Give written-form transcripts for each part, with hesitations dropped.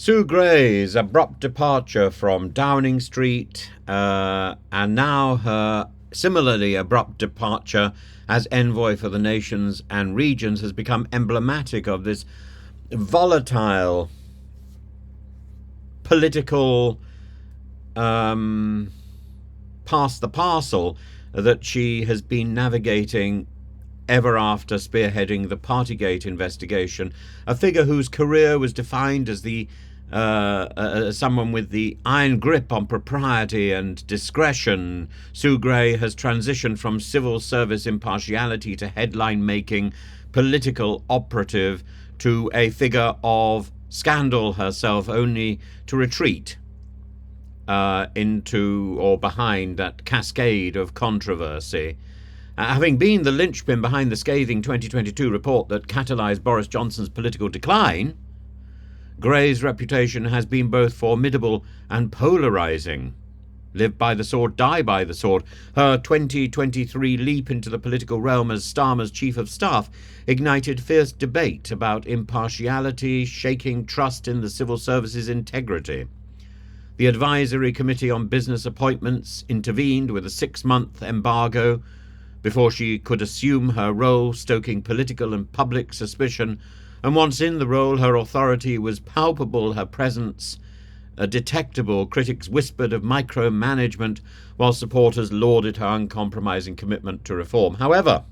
Sue Gray's abrupt departure from Downing Street, and now her similarly abrupt departure as envoy for the nations and regions, has become emblematic of this volatile political pass the parcel that she has been navigating ever after spearheading the Partygate investigation, a figure whose career was defined as the someone with the iron grip on propriety and discretion. Sue Gray has transitioned from civil service impartiality to headline-making political operative to a figure of scandal herself, only to retreat into or behind that cascade of controversy. Having been the linchpin behind the scathing 2022 report that catalysed Boris Johnson's political decline, Gray's reputation has been both formidable and polarising. Live by the sword, die by the sword. Her 2023 leap into the political realm as Starmer's chief of staff ignited fierce debate about impartiality, shaking trust in the civil service's integrity. The Advisory Committee on Business Appointments intervened with a 6-month embargo before she could assume her role, stoking political and public suspicion, and once in the role her authority was palpable, her presence detectable. Critics whispered of micromanagement, while supporters lauded her uncompromising commitment to reform. However,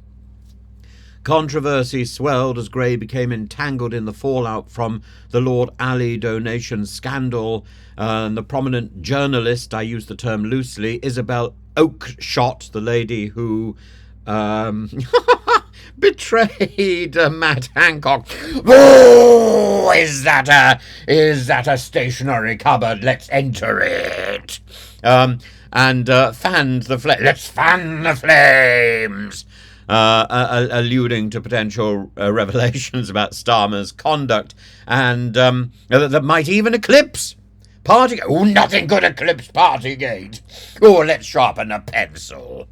controversy swelled as Gray became entangled in the fallout from the Lord Ali donation scandal, and the prominent journalist, I use the term loosely, Isabel Oakeshott, the lady who betrayed Matt Hancock. Oh, is that a stationery cupboard? Let's enter it. And fanned the flame. Let's fan the flames. Alluding to potential revelations about Starmer's conduct, and that might even eclipse Partygate. Oh, nothing could eclipse Partygate. Oh, let's sharpen a pencil.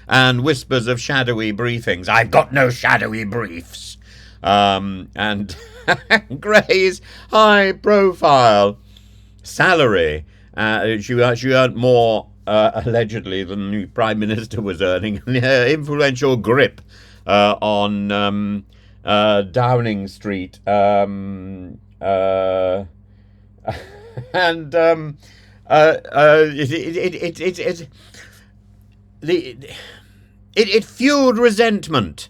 And whispers of shadowy briefings. I've got no shadowy briefs. And Gray's high-profile salary. She earned more, allegedly, than the Prime Minister was earning. Influential grip on Downing Street. It fueled resentment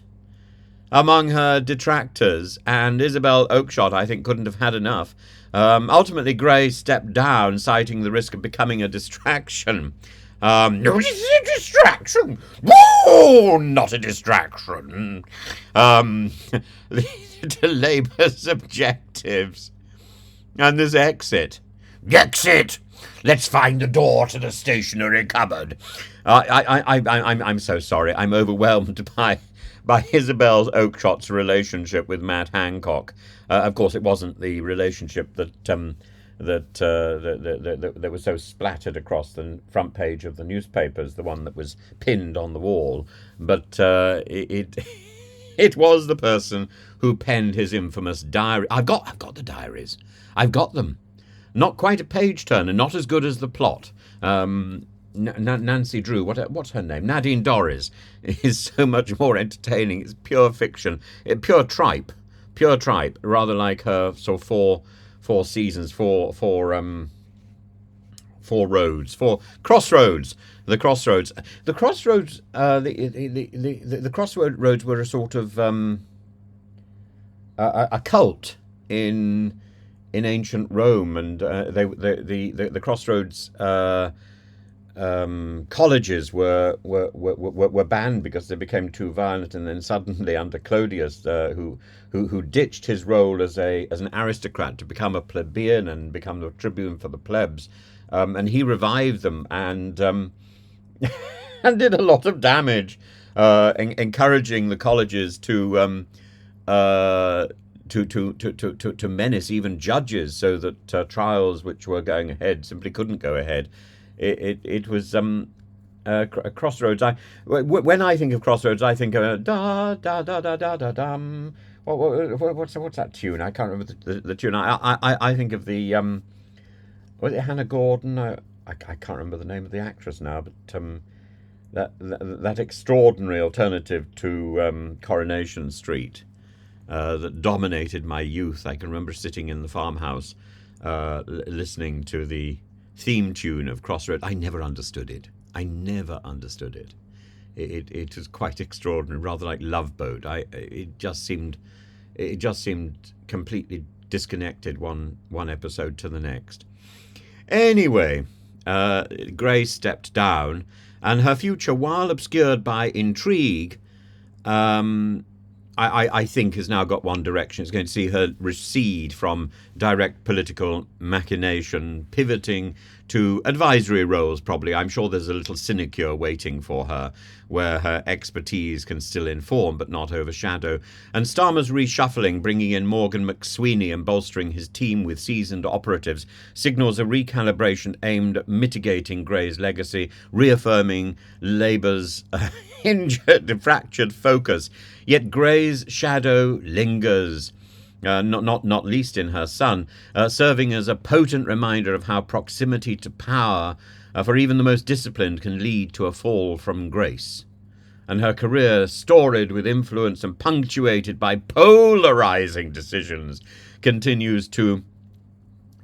among her detractors, and Isabel Oakeshott, I think, couldn't have had enough. Ultimately, Gray stepped down, citing the risk of becoming a distraction. No, this is a distraction. Whoa, not a distraction. To Labour's objectives. And this exit. Exit! Let's find the door to the stationery cupboard. I'm so sorry. I'm overwhelmed by Isabel Oakeshott's relationship with Matt Hancock. Of course, it wasn't the relationship that was so splattered across the front page of the newspapers, the one that was pinned on the wall. But it was the person who penned his infamous diary. I've got the diaries. I've got them. Not quite a page turner, not as good as the plot. Nancy Drew, what's her name? Nadine Dorries is so much more entertaining. It's pure fiction, pure tripe, rather like her sort of four seasons, four roads, four crossroads. The crossroads, the crossroads were a sort of a cult in ancient Rome, and the crossroads colleges were banned because they became too violent, and then suddenly under Clodius, who ditched his role as an aristocrat to become a plebeian and become the tribune for the plebs, and he revived them and and did a lot of damage, encouraging the colleges to menace even judges, so that trials which were going ahead simply couldn't go ahead. It was Crossroads. When I think of Crossroads, I think of da da da da da da dum. What's that tune? I can't remember the tune. I think of the was it Hannah Gordon? I can't remember the name of the actress now, but that extraordinary alternative to Coronation Street that dominated my youth. I can remember sitting in the farmhouse listening to the theme tune of Crossroads. I never understood it. It was quite extraordinary, rather like Love Boat. It just seemed completely disconnected one episode to the next. Anyway, Grace stepped down, and her future, while obscured by intrigue, I think has now got one direction. It's going to see her recede from direct political machination, pivoting to advisory roles, probably. I'm sure there's a little sinecure waiting for her, where her expertise can still inform but not overshadow. And Starmer's reshuffling, bringing in Morgan McSweeney and bolstering his team with seasoned operatives, signals a recalibration aimed at mitigating Gray's legacy, reaffirming Labour's injured, fractured focus. Yet Gray's shadow lingers, not least in her son, serving as a potent reminder of how proximity to power, for even the most disciplined, can lead to a fall from grace. And her career, storied with influence and punctuated by polarizing decisions, continues to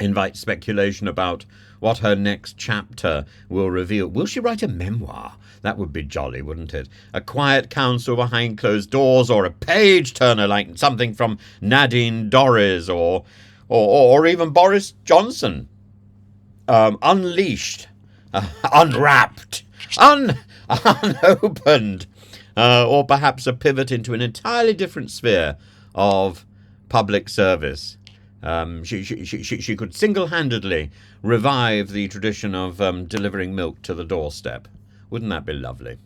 invite speculation about what her next chapter will reveal. Will she write a memoir? That would be jolly, wouldn't it? A quiet counsel behind closed doors, or a page-turner like something from Nadine Dorries or even Boris Johnson. Unleashed, unwrapped, unopened, or perhaps a pivot into an entirely different sphere of public service. She could single-handedly revive the tradition of delivering milk to the doorstep. Wouldn't that be lovely?